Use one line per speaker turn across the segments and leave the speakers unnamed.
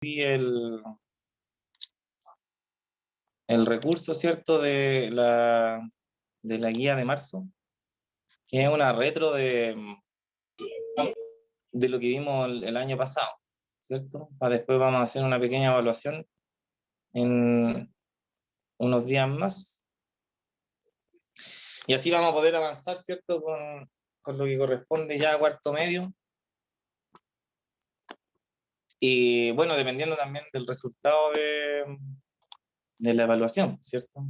el recurso, ¿cierto?, de la guía de marzo, que es una retro de lo que vimos el año pasado, ¿cierto? Para después vamos a hacer una pequeña evaluación en unos días más. Y así vamos a poder avanzar, ¿cierto?, con lo que corresponde ya a cuarto medio. Y bueno, dependiendo también del resultado de la evaluación, ¿cierto?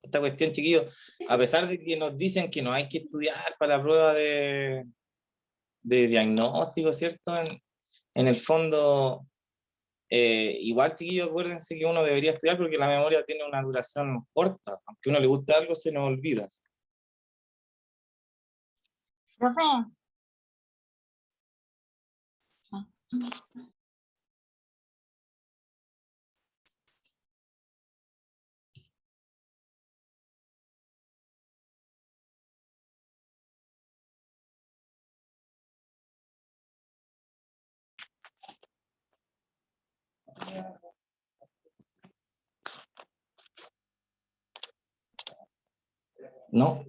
Esta cuestión, chiquillos, a pesar de que nos dicen que no hay que estudiar para la prueba de diagnóstico, ¿cierto? En el fondo, igual, chiquillos, acuérdense que uno debería estudiar porque la memoria tiene una duración corta. Aunque a uno le guste algo, se nos olvida.
Profe.
¿No?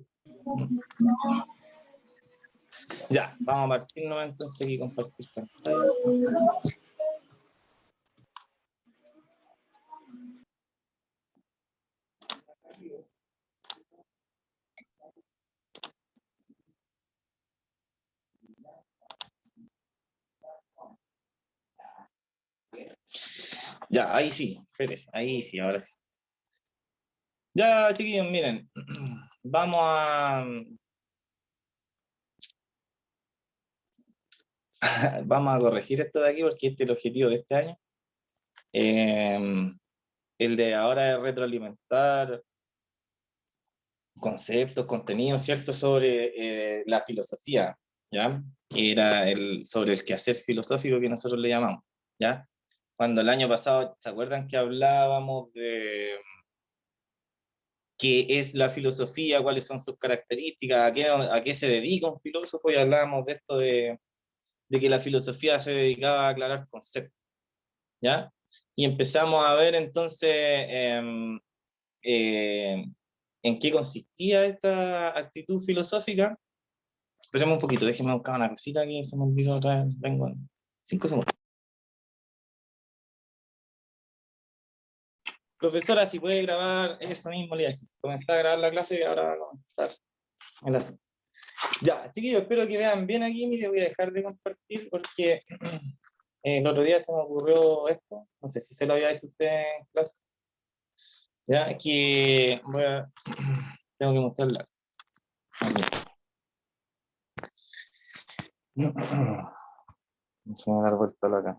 Ya, vamos a partir ¿no? Entonces y compartir pantalla. Ya, ahí sí, Pérez, ahí sí, ahora sí. Ya, chiquillos, miren, vamos a corregir esto de aquí porque este es el objetivo de este año. El de ahora es retroalimentar conceptos, contenidos, ¿cierto?, sobre la filosofía, ¿ya? Que era sobre el quehacer filosófico que nosotros le llamamos, ¿ya? Cuando el año pasado, ¿se acuerdan que hablábamos de qué es la filosofía, cuáles son sus características, a qué se dedica un filósofo? Y hablábamos de esto de que la filosofía se dedicaba a aclarar conceptos, ¿ya? Y empezamos a ver entonces en qué consistía esta actitud filosófica. Esperemos un poquito, déjenme buscar una cosita que se me olvidó otra vez. Vengo en 5 segundos. Profesora, si puede grabar eso mismo, le decía. Comenzar a grabar la clase y ahora va a comenzar el asunto. Ya, chiquillos, espero que vean bien aquí. Mire, voy a dejar de compartir porque el otro día se me ocurrió esto. No sé si se lo había hecho usted en clase. Ya, que tengo que mostrarla. Aquí. Déjame dar vuelta a la cámara.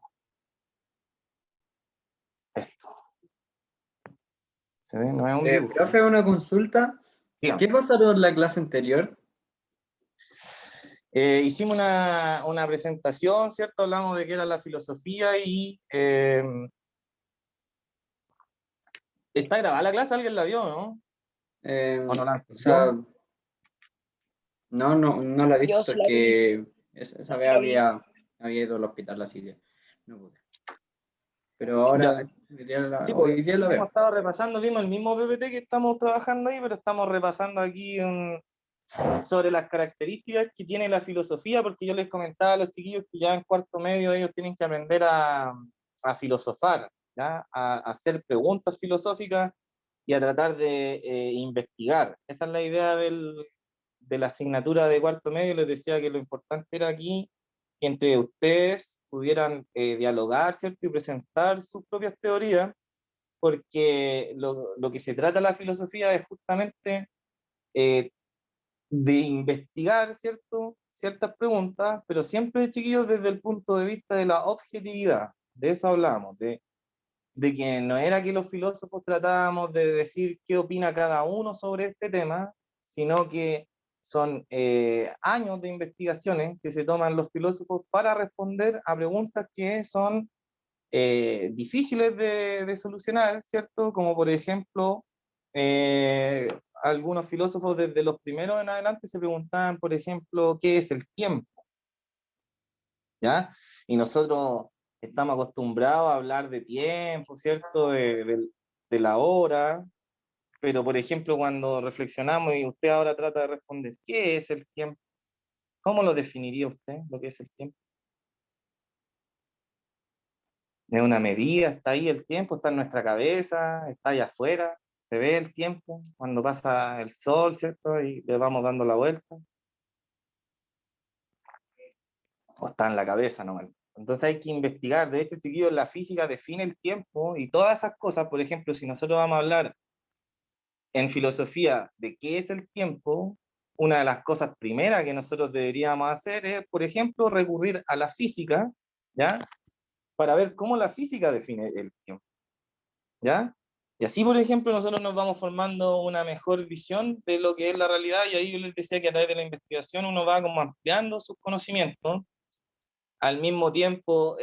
Esto. ¿Se ve? No es un dibujo.
Profe, una consulta.
Dígame.
¿Qué pasaron en la clase anterior?
Hicimos una presentación, ¿cierto? Hablamos de qué era la filosofía y ¿está grabada la clase? ¿Alguien la vio, no? ¿O no la
O sea, no la he visto porque esa vez había ido al hospital, así que no pude. Pero ahora,
sí,
hoy día la
hemos
veo.
estado repasando, vimos el mismo PPT que estamos trabajando ahí, pero estamos repasando aquí sobre las características que tiene la filosofía, porque yo les comentaba a los chiquillos que ya en cuarto medio ellos tienen que aprender a filosofar, ¿ya? A hacer preguntas filosóficas y a tratar de investigar. Esa es la idea de la asignatura de cuarto medio. Les decía que lo importante era aquí que entre ustedes pudieran dialogar, ¿cierto? Y presentar sus propias teorías, porque lo que se trata la filosofía es justamente de investigar, ¿cierto?, ciertas preguntas, pero siempre, chiquillos, desde el punto de vista de la objetividad. De eso hablábamos, de que no era que los filósofos tratábamos de decir qué opina cada uno sobre este tema, sino que son años de investigaciones que se toman los filósofos para responder a preguntas que son difíciles de solucionar, ¿cierto? Como por ejemplo, algunos filósofos desde los primeros en adelante se preguntaban, por ejemplo, ¿qué es el tiempo? ¿Ya? Y nosotros estamos acostumbrados a hablar de tiempo, ¿cierto? De la hora, pero por ejemplo, cuando reflexionamos y usted ahora trata de responder, ¿qué es el tiempo? ¿Cómo lo definiría usted, lo que es el tiempo? ¿Es una medida? ¿Está ahí el tiempo? ¿Está en nuestra cabeza? ¿Está allá afuera? ¿Se ve el tiempo cuando pasa el sol, ¿cierto? Y le vamos dando la vuelta. ¿O está en la cabeza nomás? Entonces hay que investigar. De hecho, chiquillos, la física define el tiempo y todas esas cosas. Por ejemplo, si nosotros vamos a hablar en filosofía de qué es el tiempo, una de las cosas primeras que nosotros deberíamos hacer es, por ejemplo, recurrir a la física, ¿ya? Para ver cómo la física define el tiempo, ¿ya? Y así, por ejemplo, nosotros nos vamos formando una mejor visión de lo que es la realidad, y ahí yo les decía que a través de la investigación uno va como ampliando sus conocimientos, al mismo tiempo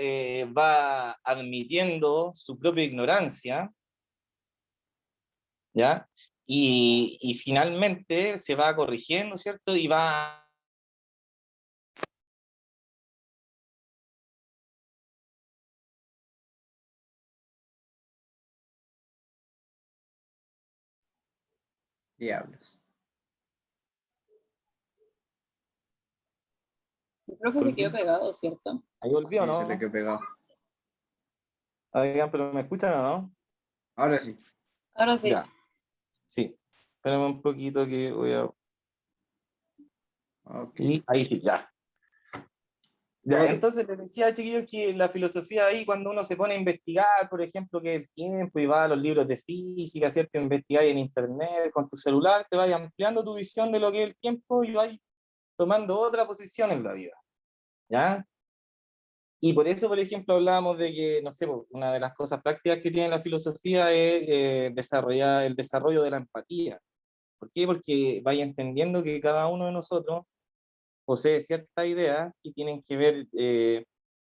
va admitiendo su propia ignorancia, ¿ya? Y finalmente se va corrigiendo, ¿cierto? Y va...
Diablos.
El profe se quedó pegado, ¿cierto?
Ahí volvió,
Sí, se le
¿no?
quedó pegado.
Oigan, pero ¿me escuchan o no?
Ahora sí.
Ahora sí.
Ya, sí. Espérame un poquito que voy a...
Ok.
Y ahí sí, ya. Ya,
Ok.
entonces les decía, chiquillos, que la filosofía ahí, cuando uno se pone a investigar, por ejemplo, qué es el tiempo, y va a los libros de física, ¿cierto? Investigáis en internet, con tu celular, te vas ampliando tu visión de lo que es el tiempo y vas tomando otra posición en la vida, ¿ya? Y por eso, por ejemplo, hablábamos de que, no sé, una de las cosas prácticas que tiene la filosofía es desarrollar el desarrollo de la empatía. ¿Por qué? Porque vaya entendiendo que cada uno de nosotros posee ciertas ideas que tienen que ver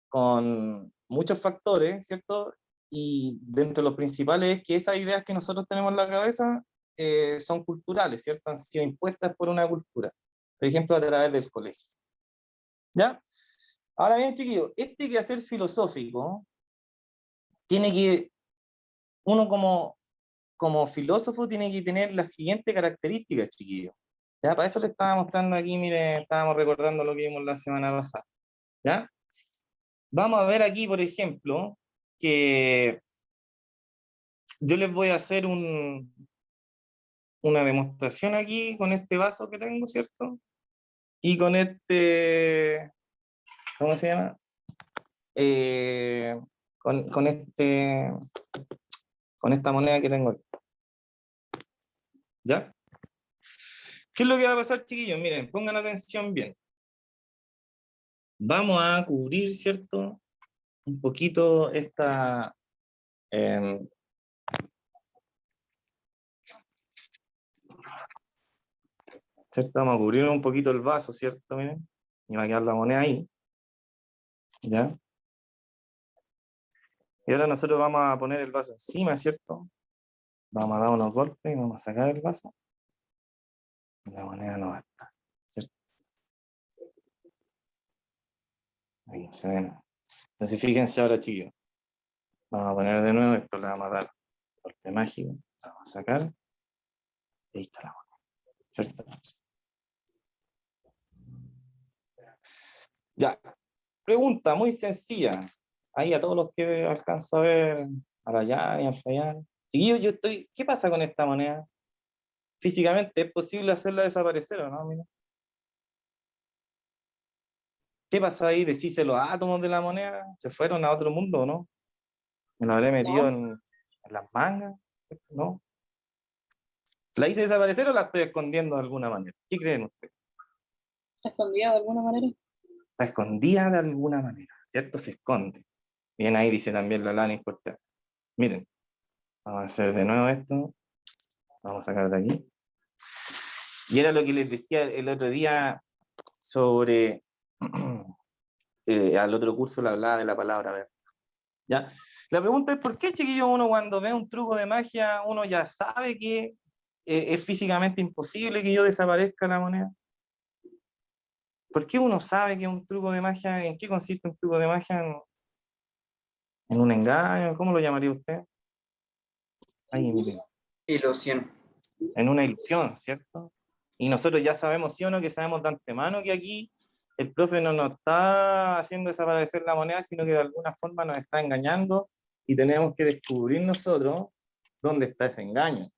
con muchos factores, ¿cierto? Y dentro de los principales es que esas ideas que nosotros tenemos en la cabeza son culturales, ¿cierto? Han sido impuestas por una cultura, por ejemplo, a través del colegio. ¿Ya? Ahora bien, chiquillos, este quehacer filosófico tiene que, uno como filósofo tiene que tener la siguiente característica, chiquillos. ¿Ya? Para eso le estaba mostrando aquí, mire, estábamos recordando lo que vimos la semana pasada. ¿Ya? Vamos a ver aquí, por ejemplo, que yo les voy a hacer una demostración aquí con este vaso que tengo, ¿cierto? Y con este, ¿cómo se llama? Eh, con esta moneda que tengo aquí. ¿Ya? ¿Qué es lo que va a pasar, chiquillos? Miren, pongan atención bien. Vamos a cubrir, ¿cierto? Un poquito esta... ¿cierto? Vamos a cubrir un poquito el vaso, ¿cierto? Miren. Y va a quedar la moneda ahí. ¿Ya? Y ahora nosotros vamos a poner el vaso encima, ¿cierto? Vamos a dar unos golpes y vamos a sacar el vaso. Y la moneda no va a estar, ¿cierto? Ahí no se ve nada. Entonces fíjense ahora, chicos. Vamos a poner de nuevo esto, le vamos a dar golpe mágico. La vamos a sacar. Y ahí está la moneda, ¿cierto? Ya. Pregunta muy sencilla. Ahí a todos los que alcanzo a ver, a Rayán y a Fayán. Chiquillos, yo estoy... ¿Qué pasa con esta moneda? Físicamente, ¿es posible hacerla desaparecer o no? Mira. ¿Qué pasó ahí? ¿Deshice los átomos de la moneda? ¿Se fueron a otro mundo o no? ¿Me lo habré metido
No,
en las mangas? ¿No? ¿La hice desaparecer o la estoy escondiendo de alguna manera? ¿Qué creen ustedes?
está escondida de alguna manera.
Está escondida de alguna manera, ¿cierto? Se esconde. Bien, ahí dice también la lana importante. Miren, vamos a hacer de nuevo esto. Vamos a sacar de aquí. Y era lo que les decía el otro día sobre... al otro curso le hablaba de la palabra verde. ¿Ya? La pregunta es, ¿por qué, chiquillo, uno cuando ve un truco de magia, uno ya sabe que es físicamente imposible que yo desaparezca la moneda? ¿Por qué uno sabe que es un truco de magia? ¿En qué consiste un truco de magia? en un engaño, ¿cómo lo llamaría usted? Ay, mire.
Ilusión.
En una ilusión, ¿cierto? Y nosotros ya sabemos, sí o no, que sabemos de antemano que aquí el profe no nos está haciendo desaparecer la moneda, sino que de alguna forma nos está engañando y tenemos que descubrir nosotros dónde está ese engaño,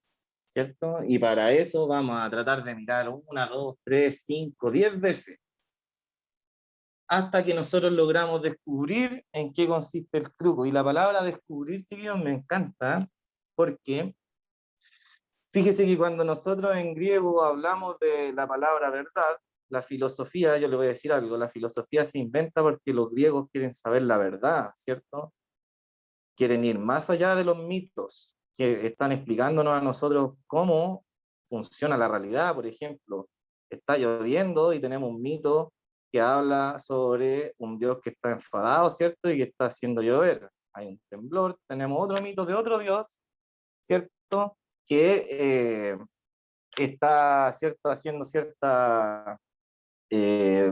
¿cierto? Y para eso vamos a tratar de mirar 1, 2, 3, 5, 10 veces hasta que nosotros logramos descubrir en qué consiste el truco. Y la palabra descubrir, chiquillos, me encanta porque fíjese que cuando nosotros en griego hablamos de la palabra verdad, la filosofía, yo le voy a decir algo, la filosofía se inventa porque los griegos quieren saber la verdad, ¿cierto? Quieren ir más allá de los mitos que están explicándonos a nosotros cómo funciona la realidad. Por ejemplo, está lloviendo y tenemos un mito que habla sobre un Dios que está enfadado, ¿cierto? Y que está haciendo llover. Hay un temblor, tenemos otro mito de otro Dios, ¿cierto? Que está, ¿cierto?, haciendo cierta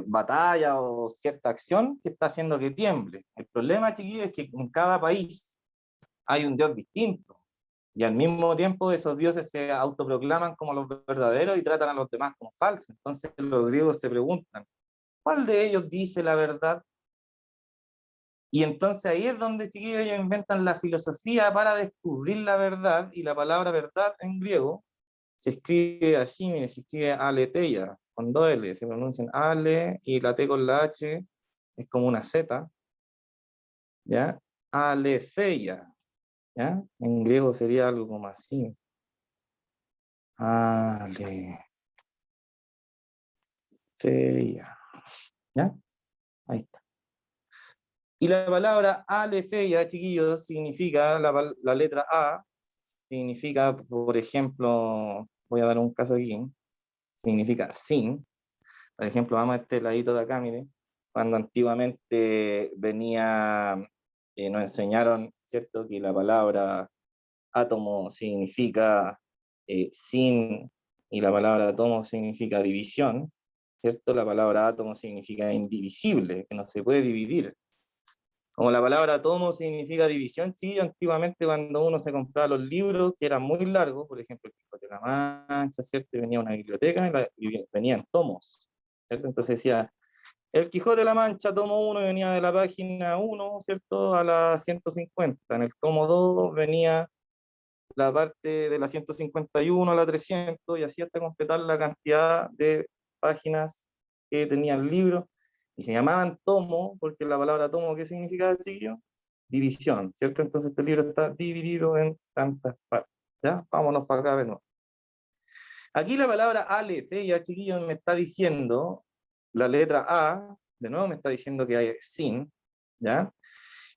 batalla o cierta acción que está haciendo que tiemble. El problema, chiquillos, es que en cada país hay un Dios distinto. Y al mismo tiempo esos dioses se autoproclaman como los verdaderos y tratan a los demás como falsos. Entonces los griegos se preguntan, ¿cuál de ellos dice la verdad? Y entonces ahí es donde, chiquillos, ellos inventan la filosofía para descubrir la verdad, y la palabra verdad en griego se escribe así, mire, se escribe aletheia, con 2 L, se pronuncian ale, y la T con la H es como una Z, ¿ya? Aletheia, ¿ya? En griego sería algo como así. Aletheia, ¿ya? Ahí está. Y la palabra aletheia, chiquillos, significa, la letra A, significa, por ejemplo, voy a dar un caso aquí, significa sin. Por ejemplo, vamos a este ladito de acá, mire, cuando antiguamente venía, nos enseñaron, ¿cierto?, que la palabra átomo significa sin, y la palabra átomo significa división, ¿cierto? La palabra átomo significa indivisible, que no se puede dividir. Como la palabra átomo significa división, sí, antiguamente cuando uno se compraba los libros, que eran muy largos, por ejemplo, el Quijote de la Mancha, ¿cierto? Y venía una biblioteca y venían tomos, ¿cierto? Entonces decía, el Quijote de la Mancha, tomo 1, venía de la página 1, ¿cierto?, a la 150. En el tomo 2 venía la parte de la 151 a la 300, y así hasta completar la cantidad de páginas que tenía el libro. Y se llamaban tomo, porque la palabra tomo, ¿qué significa, chiquillo? División, ¿cierto? Entonces este libro está dividido en tantas partes. ¿Ya? Vámonos para acá de nuevo. Aquí la palabra aletheia, chiquillos, me está diciendo, la letra A, de nuevo me está diciendo que hay sin, ¿ya?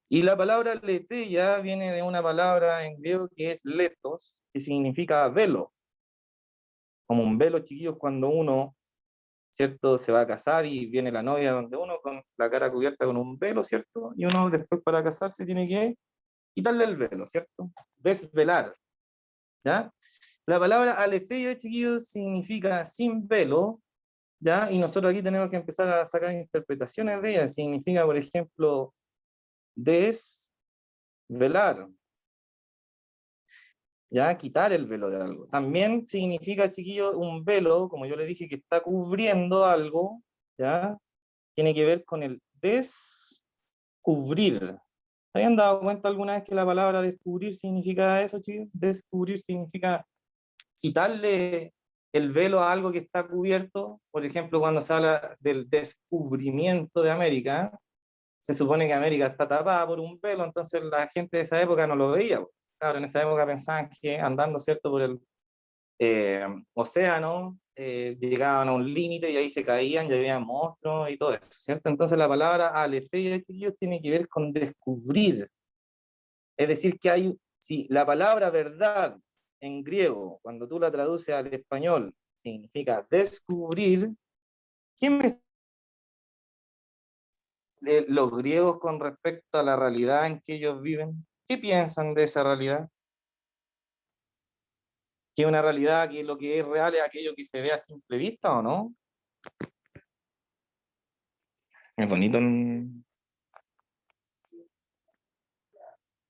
Y la palabra aletheia viene de una palabra en griego que es letos, que significa velo. Como un velo, chiquillos, cuando uno, ¿cierto?, se va a casar y viene la novia donde uno con la cara cubierta con un velo, ¿cierto? Y uno después para casarse tiene que quitarle el velo, ¿cierto? Desvelar, ¿ya? La palabra aletheia, chiquillos, significa sin velo, ¿ya? Y nosotros aquí tenemos que empezar a sacar interpretaciones de ella. Significa, por ejemplo, desvelar, ¿ya? Quitar el velo de algo. También significa, chiquillo, un velo, como yo le dije, que está cubriendo algo, ¿ya? Tiene que ver con el descubrir. ¿Se habían dado cuenta alguna vez que la palabra descubrir significa eso, chicos? Descubrir significa quitarle el velo a algo que está cubierto. Por ejemplo, cuando se habla del descubrimiento de América, se supone que América está tapada por un velo, entonces la gente de esa época no lo veía. Claro, en esa época pensaban que andando, ¿cierto?, por el océano, llegaban a un límite y ahí se caían, y había monstruos y todo eso, ¿cierto? Entonces la palabra aletheia, chiquillos, tiene que ver con descubrir. Es decir, que hay, si la palabra verdad en griego, cuando tú la traduces al español, significa descubrir, ¿qué me los griegos con respecto a la realidad en que ellos viven? ¿Qué piensan de esa realidad? ¿Que una realidad, que lo que es real es aquello que se ve a simple vista o no? Es bonito.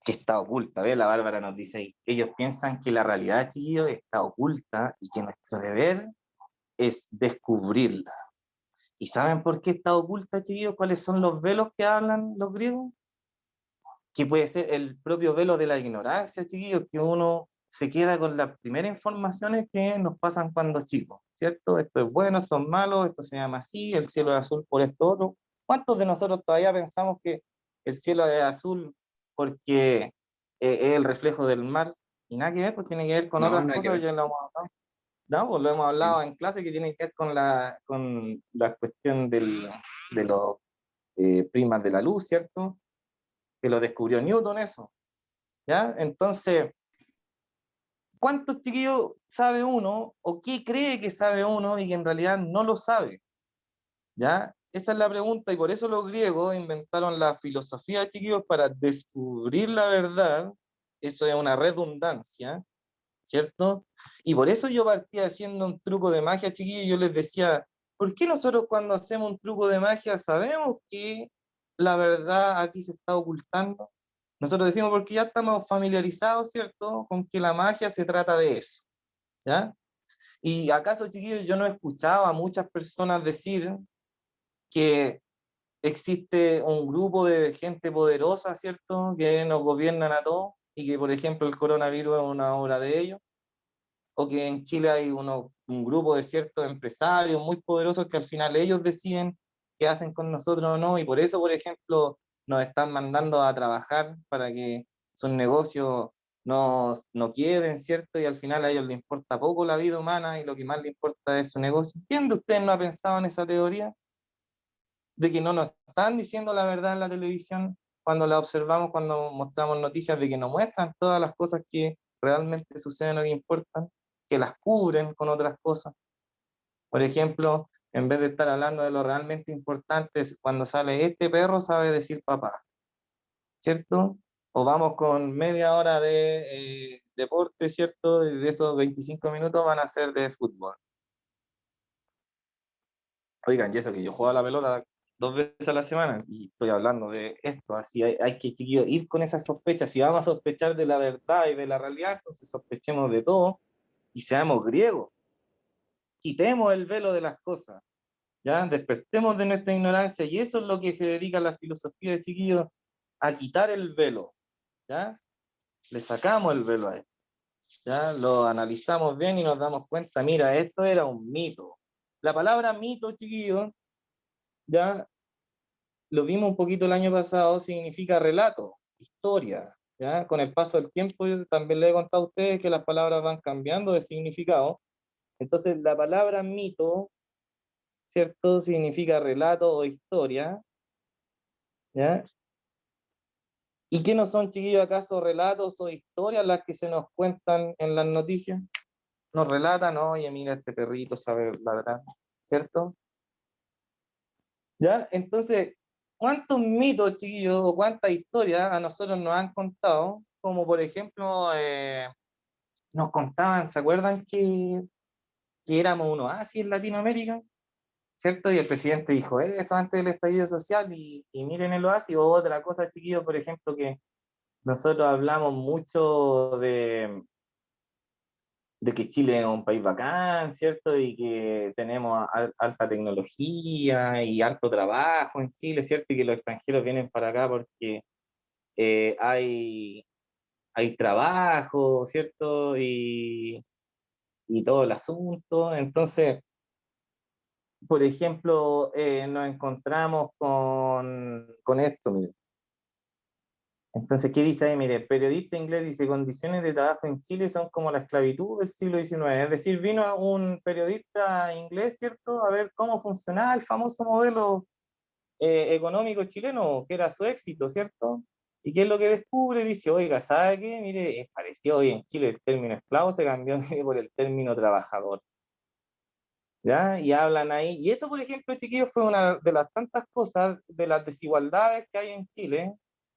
que está oculta. ¿Ve? La Bárbara nos dice ahí, ellos piensan que la realidad, chiquillos, está oculta y que nuestro deber es descubrirla. ¿Y saben por qué está oculta, chiquillos? ¿Cuáles son los velos que hablan los griegos? Que puede ser el propio velo de la ignorancia, chiquillos, que uno se queda con las primeras informaciones que nos pasan cuando chicos, ¿cierto? Esto es bueno, esto es malo, esto se llama así, el cielo es azul por esto otro. ¿Cuántos de nosotros todavía pensamos que el cielo es azul porque es el reflejo del mar? Y nada que ver, pues tiene que ver con
No,
otras
nada que
cosas,
ver.
ya lo hemos hablado. No, pues lo hemos hablado en clase, que tienen que ver con la cuestión de los primas de la luz, ¿cierto? Que lo descubrió Newton eso, ¿ya? Entonces, ¿cuántos chiquillos sabe uno o qué cree que sabe uno y que en realidad no lo sabe? ¿Ya? Esa es la pregunta y por eso los griegos inventaron la filosofía, chiquillos, para descubrir la verdad. Eso es una redundancia, ¿cierto? Y por eso yo partía haciendo un truco de magia, chiquillos, y yo les decía, ¿por qué nosotros cuando hacemos un truco de magia sabemos que la verdad aquí se está ocultando? Nosotros decimos porque ya estamos familiarizados, ¿cierto?, con que la magia se trata de eso, ¿ya? Y acaso, chiquillos, yo no he escuchado a muchas personas decir que existe un grupo de gente poderosa, ¿cierto?, que nos gobiernan a todos y que, por ejemplo, el coronavirus es una obra de ellos, o que en Chile hay un grupo de ciertos empresarios muy poderosos que al final ellos deciden qué hacen con nosotros o no, y por eso, por ejemplo, nos están mandando a trabajar para que sus negocios no quiebren, ¿cierto? Y al final a ellos les importa poco la vida humana y lo que más les importa es su negocio. ¿Quién de ustedes no ha pensado en esa teoría? De que no nos están diciendo la verdad en la televisión cuando la observamos, cuando mostramos noticias de que nos muestran todas las cosas que realmente suceden o que importan, que las cubren con otras cosas. Por ejemplo, en vez de estar hablando de lo realmente importante, cuando sale este perro sabe decir papá, ¿cierto? O vamos con media hora de deporte, ¿cierto? Y de esos 25 minutos van a ser de fútbol. Oigan, y eso que yo juego a la pelota 2 veces a la semana y estoy hablando de esto, así hay que, chiquillo, ir con esas sospechas. Si vamos a sospechar de la verdad y de la realidad, entonces sospechemos de todo y seamos griegos. Quitemos el velo de las cosas, ¿ya? Despertemos de nuestra ignorancia y eso es lo que se dedica a la filosofía de chiquillos, a quitar el velo, ¿ya? Le sacamos el velo a esto, ¿ya? Lo analizamos bien y nos damos cuenta, mira, esto era un mito. La palabra mito, chiquillos, ya lo vimos un poquito el año pasado, significa relato, historia, ¿ya? Con el paso del tiempo, yo también le he contado a ustedes que las palabras van cambiando de significado. Entonces, la palabra mito, ¿cierto? Significa relato o historia, ¿ya? ¿Y qué no son, chiquillos, acaso relatos o historias las que se nos cuentan en las noticias? Nos relatan, oye, mira, este perrito sabe ladrar, ¿cierto? ¿Ya? Entonces, ¿cuántos mitos, chiquillos, o cuántas historias a nosotros nos han contado? Como por ejemplo, nos contaban, ¿se acuerdan que éramos unos así en Latinoamérica? ¿Cierto? Y el presidente dijo eso antes del estallido social y miren el oasis. O otra cosa, chiquillos, por ejemplo, que nosotros hablamos mucho de que Chile es un país bacán, ¿cierto? Y que tenemos alta tecnología y alto trabajo en Chile, ¿cierto? Y que los extranjeros vienen para acá porque eh, hay, hay trabajo, ¿cierto? Y todo el asunto. Entonces, por ejemplo, nos encontramos con esto, mire. Entonces, ¿qué dice ahí? Mire, el periodista inglés dice, condiciones de trabajo en Chile son como la esclavitud del siglo XIX. Es decir, vino un periodista inglés, ¿cierto?, a ver cómo funcionaba el famoso modelo económico chileno, que era su éxito, ¿cierto? ¿Y qué es lo que descubre? Dice, oiga, ¿sabe qué? Mire, es parecido hoy en Chile el término esclavo se cambió mire, por el término trabajador. ¿Ya? Y hablan ahí. Y eso, por ejemplo, chiquillos, fue una de las tantas cosas, de las desigualdades que hay en Chile,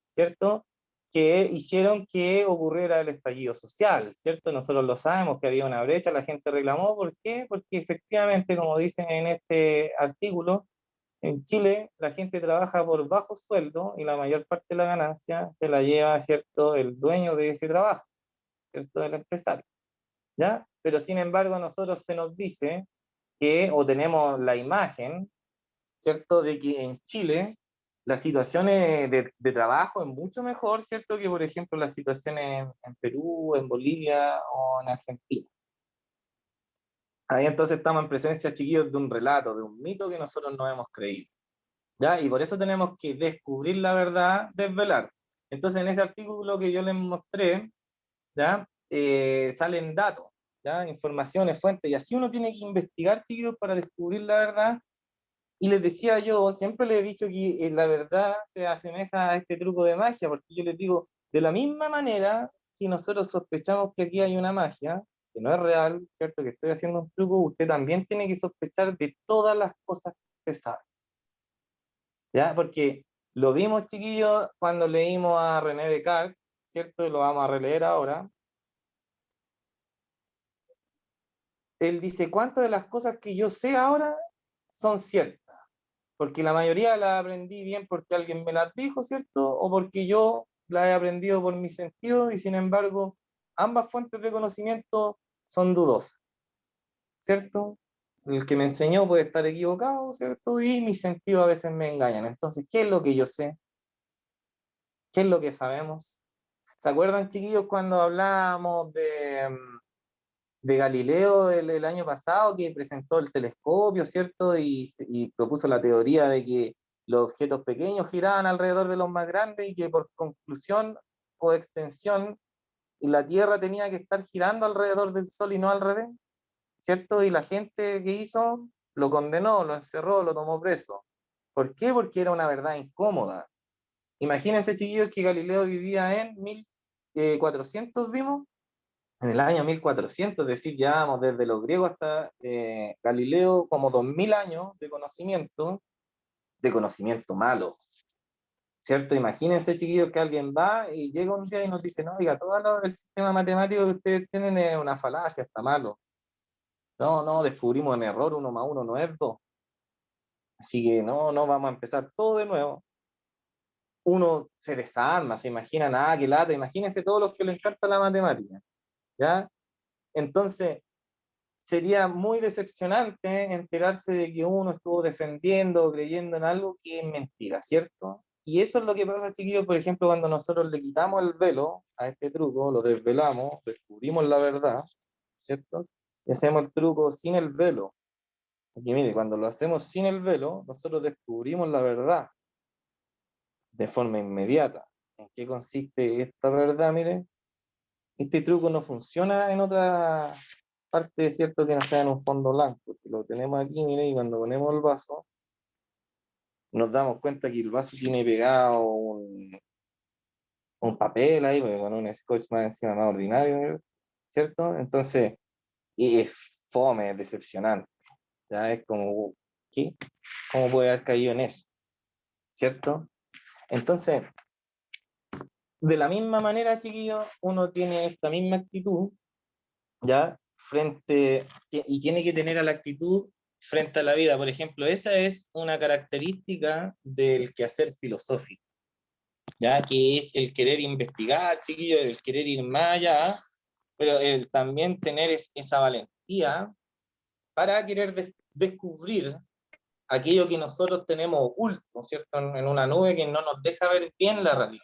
¿cierto? Que hicieron que ocurriera el estallido social, ¿cierto? Nosotros lo sabemos, que había una brecha, la gente reclamó. ¿Por qué? Porque efectivamente, como dicen en este artículo, En Chile la gente trabaja por bajo sueldo y la mayor parte de la ganancia se la lleva, ¿cierto?, el dueño de ese trabajo, ¿cierto?, el empresario, ¿ya? Pero sin embargo a nosotros se nos dice que, o tenemos la imagen, ¿cierto?, de que en Chile la situación de trabajo es mucho mejor, ¿cierto?, que por ejemplo las situaciones en Perú, en Bolivia o en Argentina. Ahí entonces estamos en presencia, chiquillos, de un relato, de un mito que nosotros no hemos creído, ¿ya? Y por eso tenemos que descubrir la verdad, desvelar. Entonces en ese artículo que yo les mostré, ¿ya? Salen datos, ¿ya? Informaciones, fuentes, y así uno tiene que investigar, chiquillos, para descubrir la verdad. Y les decía yo, siempre les he dicho que la verdad se asemeja a este truco de magia, porque yo les digo, de la misma manera que nosotros sospechamos que aquí hay una magia, que no es real, ¿cierto? Que estoy haciendo un truco, usted también tiene que sospechar de todas las cosas que usted sabe, ¿ya? Porque lo vimos, chiquillos, cuando leímos a René Descartes, ¿cierto? Y lo vamos a releer ahora. Él dice, ¿cuántas de las cosas que yo sé ahora son ciertas? Porque la mayoría la aprendí bien porque alguien me las dijo, ¿cierto? O porque yo la he aprendido por mis sentidos y sin embargo ambas fuentes de conocimiento son dudosas, ¿cierto? El que me enseñó puede estar equivocado, ¿cierto? Y mis sentidos a veces me engañan. Entonces, ¿qué es lo que yo sé? ¿Qué es lo que sabemos? ¿Se acuerdan, chiquillos, cuando hablábamos de Galileo el año pasado, que presentó el telescopio, ¿cierto? Y propuso la teoría de que los objetos pequeños giraban alrededor de los más grandes y que por conclusión o extensión la Tierra tenía que estar girando alrededor del Sol y no al revés, ¿cierto? Y la gente que hizo lo condenó, lo encerró, lo tomó preso. ¿Por qué? Porque era una verdad incómoda. Imagínense, chiquillos, que Galileo vivía en 1400, vimos, en el año 1400, es decir, llevamos desde los griegos hasta Galileo como 2000 años de conocimiento malo, ¿cierto? Imagínense, chiquillos, que alguien va y llega un día y nos dice, no, oiga, todo el sistema matemático que ustedes tienen es una falacia, está malo. No, no, descubrimos un error, 1 más 1 no es 2. Así que no, no, vamos a empezar todo de nuevo. Uno se desarma, se imagina, nada, qué lata, imagínense todos los que les encanta la matemática, ¿ya? Entonces, sería muy decepcionante enterarse de que uno estuvo defendiendo o creyendo en algo que es mentira, ¿cierto? Y eso es lo que pasa, chiquillos, por ejemplo, cuando nosotros le quitamos el velo a este truco, lo desvelamos, descubrimos la verdad, ¿cierto? Y hacemos el truco sin el velo. Porque mire, cuando lo hacemos sin el velo, nosotros descubrimos la verdad de forma inmediata. ¿En qué consiste esta verdad? Mire, este truco no funciona en otra parte, es cierto, que no sea en un fondo blanco, porque lo tenemos aquí, mire, y cuando ponemos el vaso, nos damos cuenta que el vaso tiene pegado un papel ahí, con un scotch más encima más ordinario, ¿cierto? Entonces, y es fome, es decepcionante, ya es como, ¿qué? ¿Cómo puede haber caído en eso? ¿Cierto? Entonces, de la misma manera, chiquillos, uno tiene esta misma actitud, ¿ya? Y tiene que tener a la actitud frente a la vida. Por ejemplo, esa es una característica del quehacer filosófico, ¿ya? Que es el querer investigar, chiquillos, el querer ir más allá, pero el también tener esa valentía para querer descubrir aquello que nosotros tenemos oculto, ¿cierto? En una nube que no nos deja ver bien la realidad.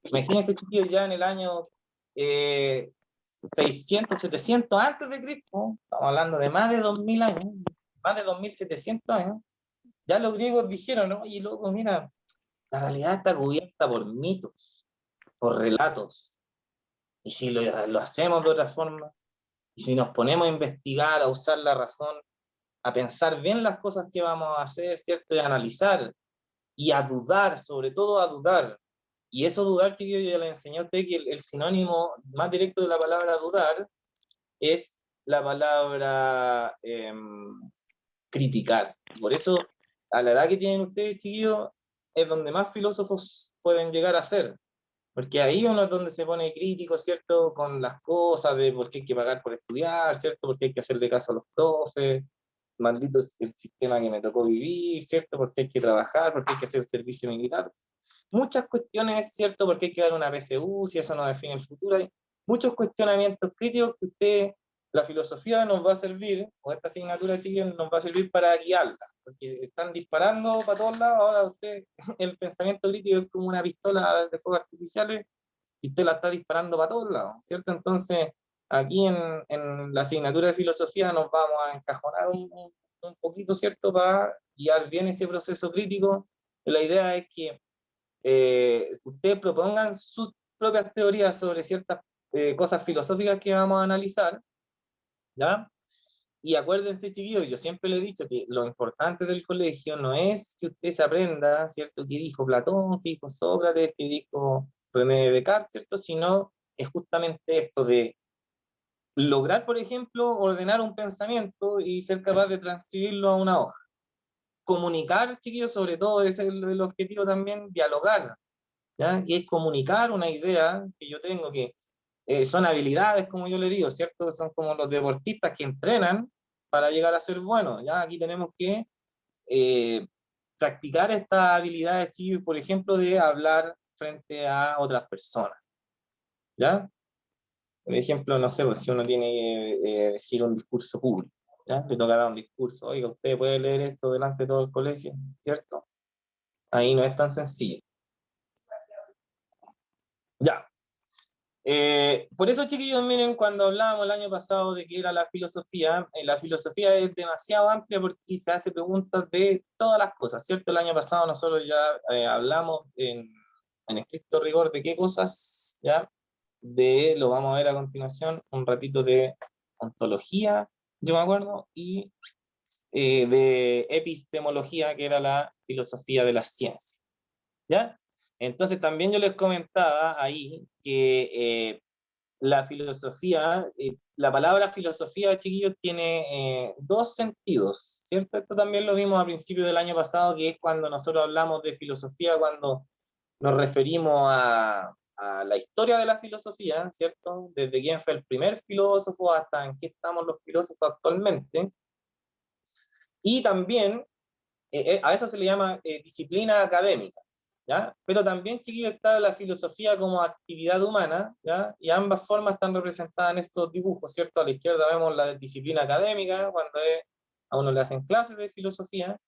Imagínense, chiquillos, ya en el año 600, 700 antes de Cristo, estamos hablando de más de 2000 años, más de 2700 años, ya los griegos dijeron, oye, loco, mira, la realidad está cubierta por mitos, por relatos, y si lo hacemos de otra forma, y si nos ponemos a investigar, a usar la razón, a pensar bien las cosas que vamos a hacer, ¿cierto? Y a analizar, y a dudar, sobre todo a dudar. Y eso dudar, que yo ya le enseñé a usted que el sinónimo más directo de la palabra dudar es la palabra criticar. Por eso, a la edad que tienen ustedes, chiquillos, es donde más filósofos pueden llegar a ser. Porque ahí uno es donde se pone crítico, ¿cierto? Con las cosas de por qué hay que pagar por estudiar, ¿cierto? Por qué hay que hacerle caso a los profes, maldito es el sistema que me tocó vivir, ¿cierto? Porque hay que trabajar, porque hay que hacer servicio militar. Muchas cuestiones, ¿cierto? Porque hay que dar una PSU, si eso no define el futuro. Hay muchos cuestionamientos críticos que usted, la filosofía nos va a servir, o esta asignatura, chicos, nos va a servir para guiarla, porque están disparando para todos lados. Ahora usted, el pensamiento crítico es como una pistola de fuegos artificiales y usted la está disparando para todos lados, ¿cierto? Entonces, aquí en la asignatura de filosofía nos vamos a encajonar un poquito, ¿cierto? Para guiar bien ese proceso crítico. La idea es que ustedes propongan sus propias teorías sobre ciertas cosas filosóficas que vamos a analizar, ¿ya? Y acuérdense, chiquillos, yo siempre le he dicho que lo importante del colegio no es que usted se aprenda, ¿cierto?, qué dijo Platón, qué dijo Sócrates, qué dijo René Descartes, ¿cierto?, sino es justamente esto de lograr, por ejemplo, ordenar un pensamiento y ser capaz de transcribirlo a una hoja. Comunicar, chiquillos, sobre todo, ese es el objetivo también, dialogar, ¿ya? Que es comunicar una idea que yo tengo, que son habilidades, como yo le digo, ¿cierto? Son como los deportistas que entrenan para llegar a ser buenos, ¿ya? Aquí tenemos que practicar estas habilidades, chicos, por ejemplo, de hablar frente a otras personas, ¿ya? Por ejemplo, no sé, pues, si uno tiene que decir un discurso público, ¿ya? Le toca dar un discurso, oiga, usted puede leer esto delante de todo el colegio, ¿cierto? Ahí no es tan sencillo. Ya. Por eso, chiquillos, miren, cuando hablábamos el año pasado de qué era la filosofía es demasiado amplia porque se hace preguntas de todas las cosas, ¿cierto? El año pasado nosotros ya hablamos en estricto rigor de qué cosas, ¿ya? Lo vamos a ver a continuación, un ratito de ontología, yo me acuerdo, y de epistemología, que era la filosofía de las ciencias, ¿ya? Entonces también yo les comentaba ahí que la filosofía, la palabra filosofía, chiquillos, tiene dos sentidos, ¿cierto? Esto también lo vimos a principios del año pasado, que es cuando nosotros hablamos de filosofía, cuando nos referimos a la historia de la filosofía, ¿cierto? Desde quién fue el primer filósofo hasta en qué estamos los filósofos actualmente. Y también a eso se le llama disciplina académica, ¿ya? Pero también, chiquillos, está la filosofía como actividad humana, ¿ya? Y ambas formas están representadas en estos dibujos, ¿cierto? A la izquierda vemos la disciplina académica, cuando a uno le hacen clases de filosofía,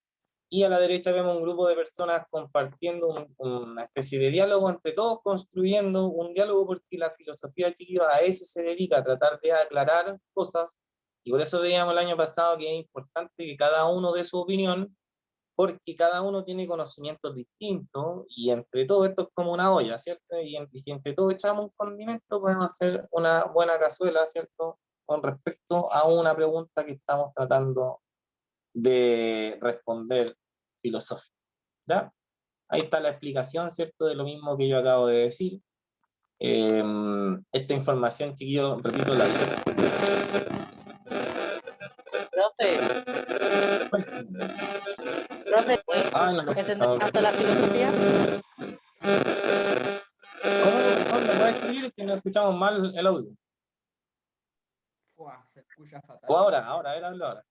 y a la derecha vemos un grupo de personas compartiendo una especie de diálogo entre todos, construyendo un diálogo, porque la filosofía, chiquillos, a eso se dedica, a tratar de aclarar cosas, y por eso veíamos el año pasado que es importante que cada uno dé su opinión, porque cada uno tiene conocimientos distintos y entre todo esto es como una olla, ¿cierto? Y si entre todos echamos un condimento, podemos hacer una buena cazuela, ¿cierto? Con respecto a una pregunta que estamos tratando de responder filosófica, ¿ya? Ahí está la explicación, ¿cierto? De lo mismo que yo acabo de decir. Esta información, chiquillos, repito, la...
Profe,
Ay, no,
¿entendés tanto la filosofía?
¿Cómo me puede escribir? Es que no escuchamos mal el audio.
Uah, se escucha fatal.
O ahora, a ver, hablo ahora.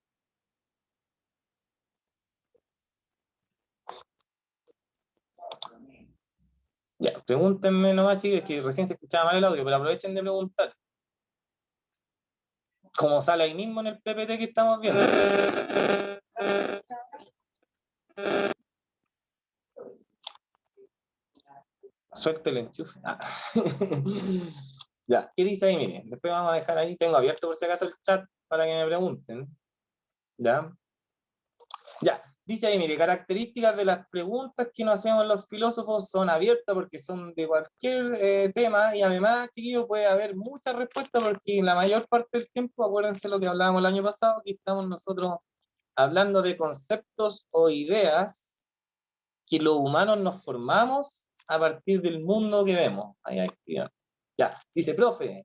Ya, pregúntenme nomás, chicos, que recién se escuchaba mal el audio, pero aprovechen de preguntar. Como sale ahí mismo en el PPT que estamos viendo. Suelte el enchufe. Ah. Ya, ¿qué dice ahí? Miren, después vamos a dejar ahí, tengo abierto por si acaso el chat para que me pregunten. Ya. Ya, dice ahí, mire, características de las preguntas que nos hacemos los filósofos son abiertas porque son de cualquier tema, y además, chiquillos, puede haber muchas respuestas porque la mayor parte del tiempo, acuérdense lo que hablábamos el año pasado, que estamos nosotros hablando de conceptos o ideas que los humanos nos formamos a partir del mundo que vemos. Ahí, ya, dice, profe,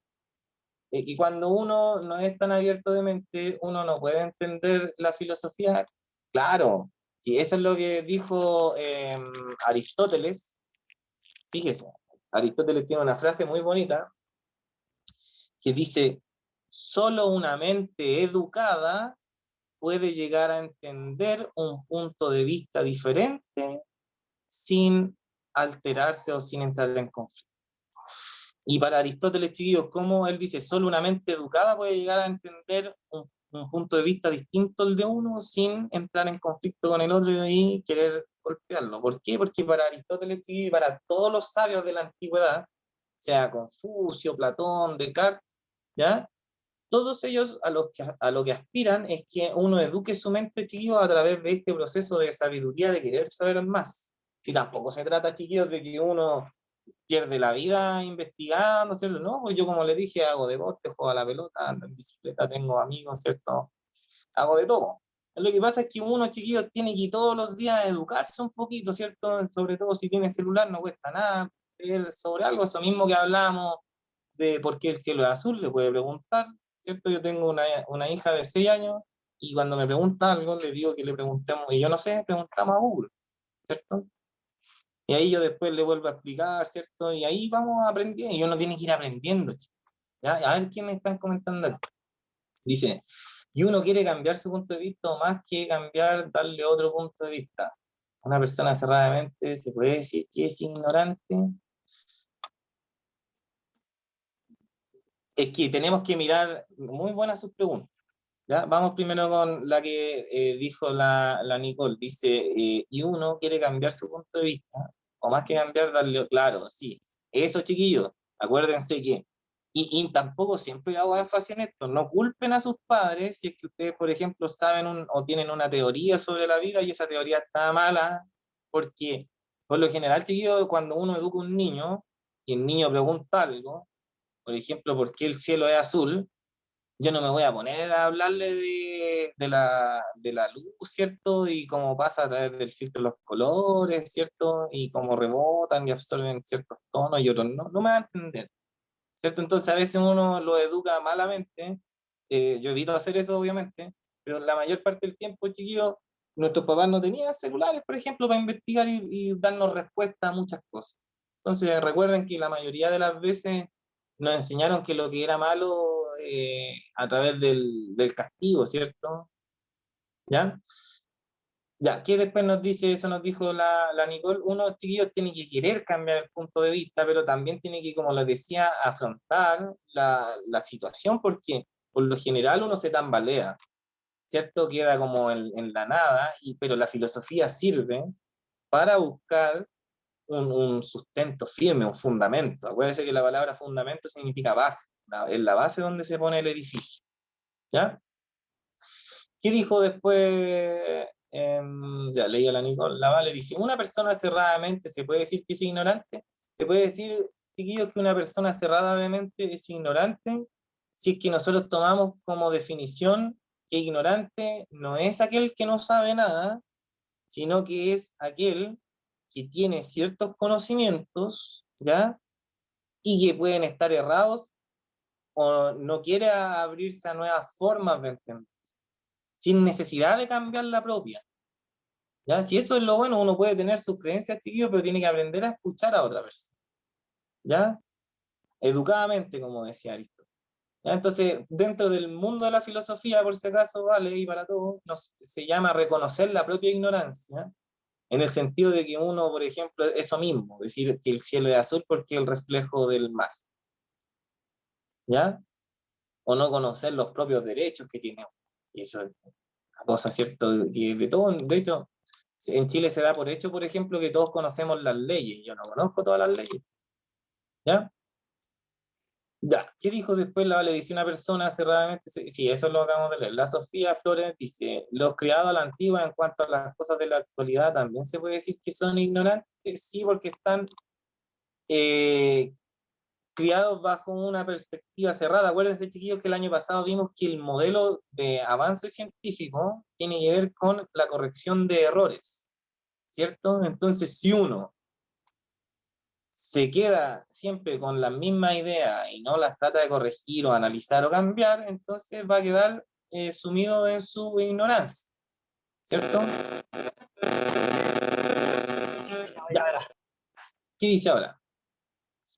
y cuando uno no es tan abierto de mente, uno no puede entender la filosofía. Claro, si eso es lo que dijo Aristóteles. Fíjese, Aristóteles tiene una frase muy bonita que dice: solo una mente educada puede llegar a entender un punto de vista diferente sin alterarse o sin entrar en conflicto. Y para Aristóteles, chiquillos, como él dice, solo una mente educada puede llegar a entender un punto de vista distinto al de uno sin entrar en conflicto con el otro y querer golpearlo. ¿Por qué? Porque para Aristóteles, chiquillos, y para todos los sabios de la antigüedad, sea Confucio, Platón, Descartes, ¿ya? Todos ellos a lo que aspiran es que uno eduque su mente, chiquillos, a través de este proceso de sabiduría, de querer saber más. Si tampoco se trata, chiquillos, de que uno pierde la vida investigando, ¿cierto? No, pues yo como le dije, hago deporte, juego a la pelota, ando en bicicleta, tengo amigos, ¿cierto? Hago de todo. Lo que pasa es que uno, chiquillos, tiene que todos los días educarse un poquito, ¿cierto? Sobre todo si tiene celular, no cuesta nada leer sobre algo, eso mismo que hablamos de por qué el cielo es azul, le puede preguntar, ¿cierto? Yo tengo una hija de 6 años y cuando me pregunta algo, le digo que le preguntemos, y yo no sé, preguntamos a Google, ¿cierto? Y ahí yo después le vuelvo a explicar, ¿cierto? Y ahí vamos aprendiendo, y uno tiene que ir aprendiendo, chicos. ¿Ya? A ver qué me están comentando aquí. Dice, y uno quiere cambiar su punto de vista o más que cambiar, darle otro punto de vista. Una persona cerradamente se puede decir que es ignorante. Es que tenemos que mirar, muy buenas sus preguntas. ¿Ya? Vamos primero con la que dijo la Nicole. Dice, y uno quiere cambiar su punto de vista, o más que cambiar, darle, claro, sí. Eso, chiquillos, acuérdense que, y tampoco siempre hago énfasis en esto, no culpen a sus padres si es que ustedes, por ejemplo, saben o tienen una teoría sobre la vida y esa teoría está mala, porque por lo general, chiquillos, cuando uno educa a un niño y el niño pregunta algo, por ejemplo, ¿por qué el cielo es azul? Yo no me voy a poner a hablarle de la luz, ¿cierto? Y cómo pasa a través del filtro los colores, ¿cierto? Y cómo rebotan y absorben ciertos tonos y otros no, no me va a entender, ¿cierto? Entonces a veces uno lo educa malamente, yo evito hacer eso obviamente, pero la mayor parte del tiempo, chiquillos, nuestros papás no tenían celulares, por ejemplo, para investigar y darnos respuesta a muchas cosas. Entonces recuerden que la mayoría de las veces nos enseñaron que lo que era malo a través del castigo, ¿cierto? ¿Ya? Ya, ¿qué después nos dice eso? Nos dijo la Nicole, uno, chiquillos, tiene que querer cambiar el punto de vista, pero también tiene que, como les decía, afrontar la situación, porque por lo general uno se tambalea, ¿cierto? Queda como en la nada, pero la filosofía sirve para buscar un sustento firme, un fundamento. Acuérdense que la palabra fundamento significa base, es la base donde se pone el edificio, ¿ya? ¿Qué dijo después? Ya leí a la Nicole, la Vale, dice, ¿una persona cerradamente se puede decir que es ignorante? ¿Se puede decir, chiquillos, que una persona cerrada de mente es ignorante? Si es que nosotros tomamos como definición que ignorante no es aquel que no sabe nada, sino que es aquel que tiene ciertos conocimientos, ¿ya? Y que pueden estar errados o no quiere abrirse a nuevas formas de entender, sin necesidad de cambiar la propia. ¿Ya? Si eso es lo bueno, uno puede tener sus creencias, chiquillos, pero tiene que aprender a escuchar a otra persona. ¿Ya? Educadamente, como decía Aristóteles. ¿Ya? Entonces, dentro del mundo de la filosofía, por si acaso, vale, y para todos, se llama reconocer la propia ignorancia, en el sentido de que uno, por ejemplo, eso mismo, decir que el cielo es azul porque es el reflejo del mar. ¿Ya? O no conocer los propios derechos que tiene. Y eso es una cosa, ¿cierto? Que de todo, de hecho, en Chile se da por hecho, por ejemplo, que todos conocemos las leyes. Yo no conozco todas las leyes. ¿Ya? Ya. ¿Qué dijo después la Vale? Dice una persona cerradamente. Sí, eso lo acabamos de leer. La Sofía Flores dice: los criados a la antigua en cuanto a las cosas de la actualidad también se puede decir que son ignorantes. Sí, porque están criados bajo una perspectiva cerrada. Acuérdense, chiquillos, que el año pasado vimos que el modelo de avance científico tiene que ver con la corrección de errores, ¿cierto? Entonces, si uno se queda siempre con la misma idea y no las trata de corregir o analizar o cambiar, entonces va a quedar sumido en su ignorancia, ¿cierto? Ya. ¿Qué dice ahora?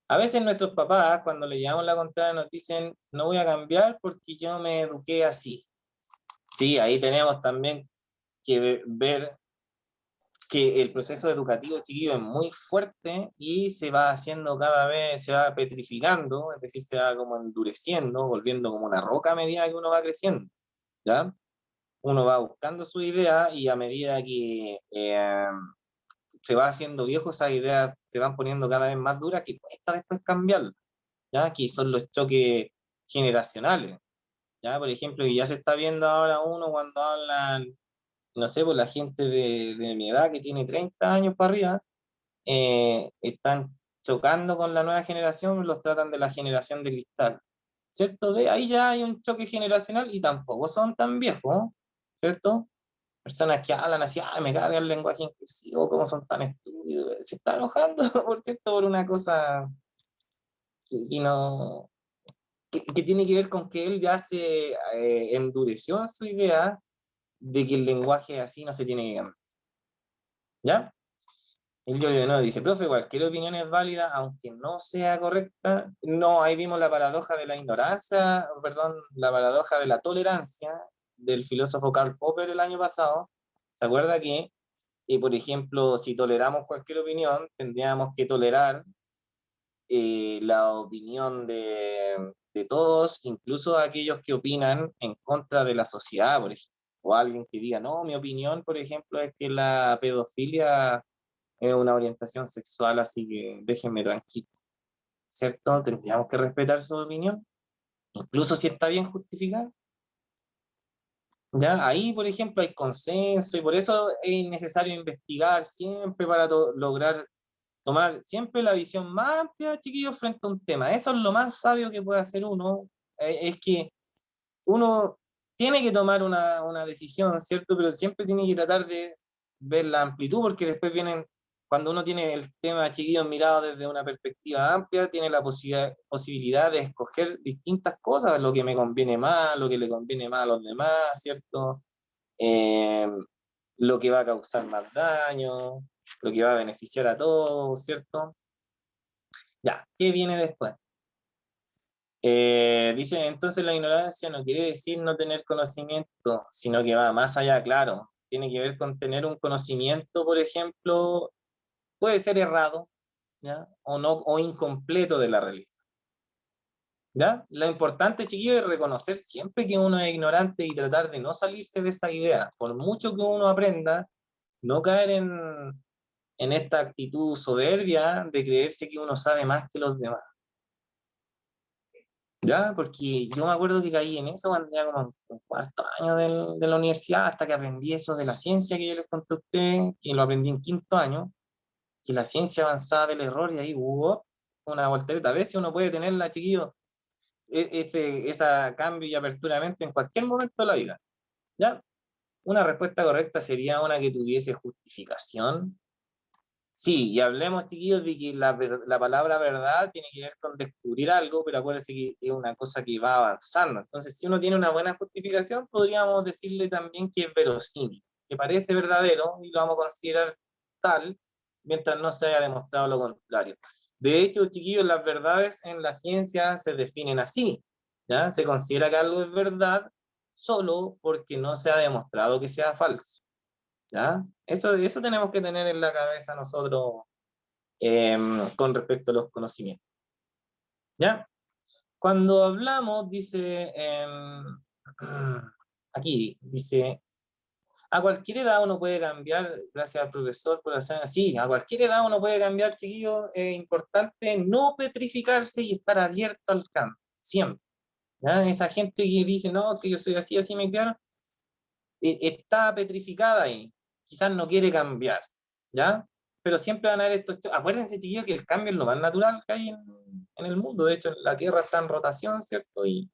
A veces nuestros papás, cuando le llevamos la contraria, nos dicen, no voy a cambiar porque yo me eduqué así.
Sí, ahí tenemos también que ver que el proceso educativo, chiquillo, es muy fuerte y se va haciendo cada vez, se va petrificando, es decir, se va como endureciendo, volviendo como una roca a medida que uno va creciendo, ¿ya? Uno va buscando su idea y a medida que se va haciendo viejo, esas ideas se van poniendo cada vez más duras que cuesta después cambiarlas, ¿ya? Aquí son los choques generacionales, ¿ya? Por ejemplo, y ya se está viendo ahora uno cuando hablan, no sé, pues la gente de mi edad que tiene 30 años para arriba, están chocando con la nueva generación, los tratan de la generación de cristal, ¿cierto? Ahí ya hay un choque generacional y tampoco son tan viejos, ¿cierto? Personas que hablan así, ah, me carga el lenguaje inclusivo, cómo son tan estúpidos, se está enojando, por cierto, por una cosa que no, que tiene que ver con que él ya se endureció en su idea de que el lenguaje así no se tiene que cambiar, ¿ya? El Yoli de nuevo dice, profe, cualquier opinión es válida, aunque no sea correcta. No, ahí vimos la paradoja de la ignorancia, perdón, la paradoja de la tolerancia del filósofo Karl Popper el año pasado. ¿Se acuerda que, por ejemplo, si toleramos cualquier opinión, tendríamos que tolerar la opinión de todos, incluso aquellos que opinan en contra de la sociedad, por ejemplo? O alguien que diga, no, mi opinión, por ejemplo, es que la pedofilia es una orientación sexual, así que déjenme tranquilo, ¿cierto? Tendríamos que respetar su opinión, incluso si está bien justificada. ¿Ya? Ahí, por ejemplo, hay consenso y por eso es necesario investigar siempre para lograr tomar siempre la visión más amplia, chiquillos, frente a un tema. Eso es lo más sabio que puede hacer uno, es que uno tiene que tomar una decisión, ¿cierto? Pero siempre tiene que tratar de ver la amplitud, porque después vienen, cuando uno tiene el tema chiquillo mirado desde una perspectiva amplia, tiene la posibilidad de escoger distintas cosas, lo que me conviene más, lo que le conviene más a los demás, ¿cierto? Eh, lo que va a causar más daño, lo que va a beneficiar a todos, ¿cierto? Ya, ¿qué viene después? Dice, entonces la ignorancia no quiere decir no tener conocimiento, sino que va más allá, claro. Tiene que ver con tener un conocimiento, por ejemplo, puede ser errado, ¿ya? O no, o incompleto de la realidad, ¿ya? Lo importante, chiquillo, es reconocer siempre que uno es ignorante y tratar de no salirse de esa idea. Por mucho que uno aprenda, no caer en esta actitud soberbia de creerse que uno sabe más que los demás. ¿Ya? Porque yo me acuerdo que caí en eso cuando ya como en cuarto año de la universidad, hasta que aprendí eso de la ciencia que yo les conté a ustedes, que lo aprendí en quinto año, que la ciencia avanzada del error, y ahí hubo una voltereta. A veces uno puede tenerla, chiquillo, esa cambio y apertura de mente en cualquier momento de la vida, ¿ya? Una respuesta correcta sería una que tuviese justificación. Sí, y hablemos, chiquillos, de que la palabra verdad tiene que ver con descubrir algo, pero acuérdense que es una cosa que va avanzando. Entonces, si uno tiene una buena justificación, podríamos decirle también que es verosímil, que parece verdadero y lo vamos a considerar tal mientras no se haya demostrado lo contrario. De hecho, chiquillos, las verdades en la ciencia se definen así, ¿ya? Se considera que algo es verdad solo porque no se ha demostrado que sea falso. ¿Ya? Eso tenemos que tener en la cabeza nosotros con respecto a los conocimientos. ¿Ya? Cuando hablamos, dice, aquí, dice, a cualquier edad uno puede cambiar, gracias al profesor por hacer así, a cualquier edad uno puede cambiar, chiquillo, es importante no petrificarse y estar abierto al cambio, siempre. ¿Ya? Esa gente que dice, no, que yo soy así, así me quedaron, está petrificada ahí, quizás no quiere cambiar, ¿ya? Pero siempre van a haber estos... Acuérdense, chiquillos, que el cambio es lo más natural que hay en el mundo. De hecho, la Tierra está en rotación, ¿cierto? Y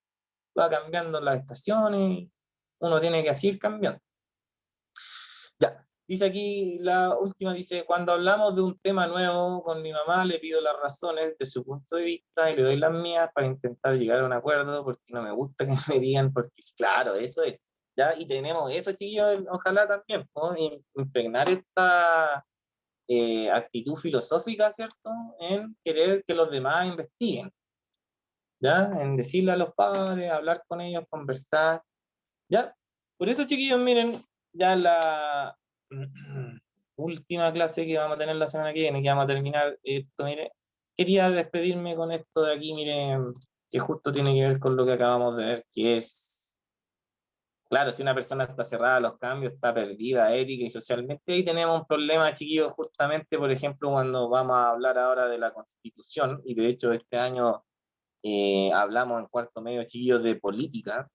va cambiando las estaciones, uno tiene que así ir cambiando. Ya, dice aquí, la última dice, cuando hablamos de un tema nuevo con mi mamá, le pido las razones de su punto de vista y le doy las mías para intentar llegar a un acuerdo, porque no me gusta que me digan, porque claro, eso es. ¿Ya? Y tenemos eso, chiquillos, ojalá también, ¿no? Impregnar esta actitud filosófica, ¿cierto? En querer que los demás investiguen, ¿ya? En decirle a los padres, hablar con ellos, conversar, ¿ya? Por eso, chiquillos, miren, ya la última clase que vamos a tener la semana que viene, que vamos a terminar esto, mire, quería despedirme con esto de aquí, miren, que justo tiene que ver con lo que acabamos de ver, que es, claro, si una persona está cerrada a los cambios, está perdida ética y socialmente, ahí tenemos un problema, chiquillos, justamente, por ejemplo, cuando vamos a hablar ahora de la Constitución, y de hecho este año hablamos en cuarto medio, chiquillos, de política,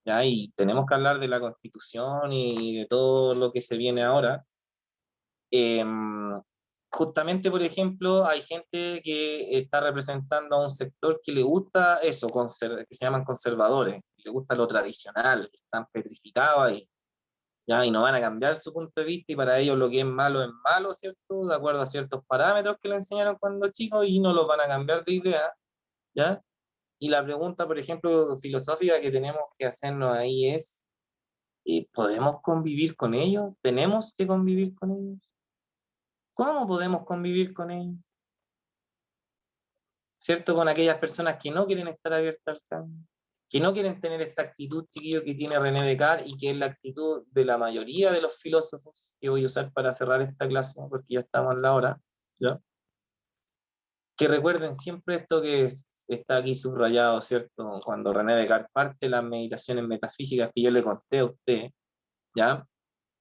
¿ya? Y tenemos que hablar de la Constitución y de todo lo que se viene ahora. Justamente, por ejemplo, hay gente que está representando a un sector que le gusta eso, que se llaman conservadores, le gusta lo tradicional, están petrificados ahí, ¿ya? Y no van a cambiar su punto de vista y para ellos lo que es malo, ¿cierto? De acuerdo a ciertos parámetros que le enseñaron cuando chicos y no los van a cambiar de idea, ¿ya? Y la pregunta, por ejemplo, filosófica que tenemos que hacernos ahí es, ¿podemos convivir con ellos? ¿Tenemos que convivir con ellos? ¿Cómo podemos convivir con ellos? ¿Cierto? Con aquellas personas que no quieren estar abiertas al cambio, que no quieren tener esta actitud, chiquillo, que tiene René Descartes y que es la actitud de la mayoría de los filósofos que voy a usar para cerrar esta clase, porque ya estamos en la hora, ¿ya? Que recuerden siempre esto que está aquí subrayado, ¿cierto? Cuando René Descartes parte las meditaciones metafísicas que yo le conté a usted, ¿ya?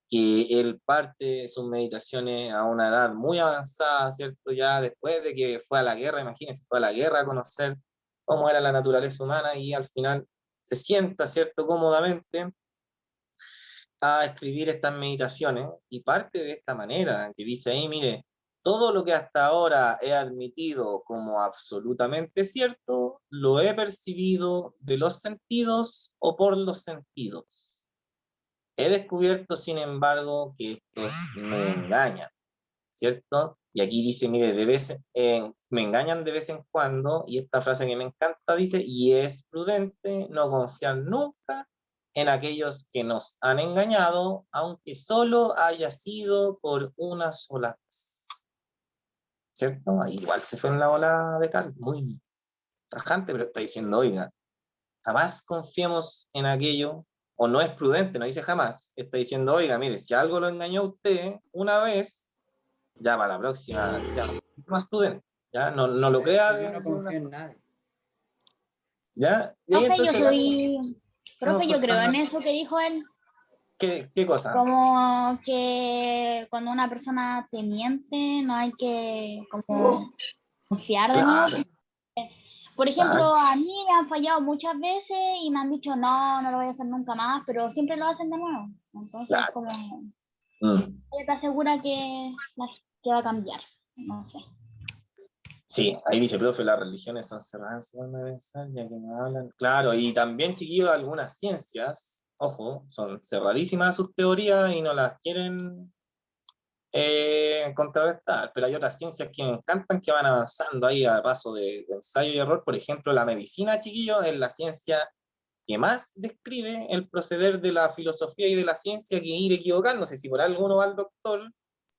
Que él parte sus meditaciones a una edad muy avanzada, ¿cierto? Ya después de que fue a la guerra, imagínense, fue a la guerra a conocer cómo era la naturaleza humana y al final se sienta, ¿cierto? Cómodamente a escribir estas meditaciones y parte de esta manera, que dice ahí, mire, todo lo que hasta ahora he admitido como absolutamente cierto, lo he percibido de los sentidos o por los sentidos. He descubierto, sin embargo, que estos me engañan, ¿cierto? Y aquí dice, mire, me engañan de vez en cuando, y esta frase que me encanta dice, y es prudente no confiar nunca en aquellos que nos han engañado, aunque solo haya sido por una sola vez. ¿Cierto? Ahí igual se fue en la ola de Carl, muy tajante, pero está diciendo, oiga, jamás confiemos en aquello, o no es prudente, no dice jamás, está diciendo, oiga, mire, si algo lo engañó a usted una vez, ya para la próxima sea más prudente, ya no lo crea.
Yo no confío en nadie.
¿Ya? Y
Profe,
entonces,
profe, yo creo en eso que dijo él,
¿qué cosa?
como que cuando una persona te miente, no hay que como confiar de nuevo.
Claro,
Por ejemplo,
claro.
a mí me han fallado muchas veces y me han dicho, no, no lo voy a hacer nunca más, pero siempre lo hacen de nuevo. Entonces,
Claro.
como,
Mm.
ella te asegura que va a cambiar. No sé.
Sí, ahí dice, profe, las religiones son cerradas, se van a pensar, ya que no hablan. Claro, y también, chiquillos, algunas ciencias, ojo, son cerradísimas sus teorías y no las quieren contrarrestar, pero hay otras ciencias que me encantan que van avanzando ahí a paso de ensayo y error. Por ejemplo, la medicina, chiquillos, es la ciencia que más describe el proceder de la filosofía y de la ciencia que ir equivocándose. Si por algo uno va al doctor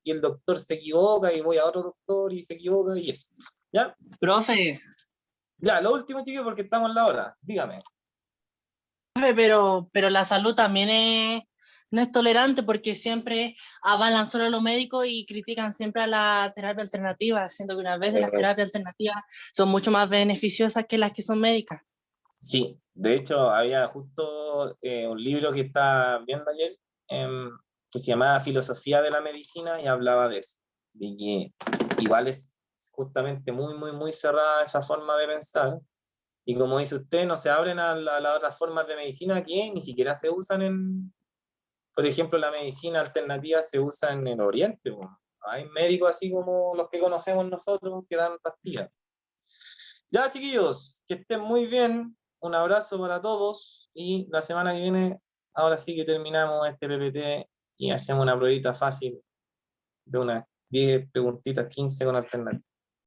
y el doctor se equivoca y voy a otro doctor y se equivoca y eso. ¿Ya?
Profe,
Ya, lo último, chiquillos, porque estamos en la hora. Dígame.
pero la salud también no es tolerante porque siempre avalan solo a los médicos y critican siempre a la terapia alternativa, siendo que unas veces las terapias alternativas son mucho más beneficiosas que las que son médicas.
Sí, de hecho, había justo un libro que estaba viendo ayer que se llamaba Filosofía de la Medicina y hablaba de eso, de que igual es justamente muy cerrada esa forma de pensar. Y como dice usted, no se abren a las otras formas de medicina que ni siquiera se usan por ejemplo, la medicina alternativa se usa en el Oriente. Bueno. Hay médicos así como los que conocemos nosotros que dan pastillas. Ya, chiquillos, que estén muy bien. Un abrazo para todos y la semana que viene, ahora sí que terminamos este PPT y hacemos una pruebita fácil de unas 10 preguntitas, 15 con alternativa.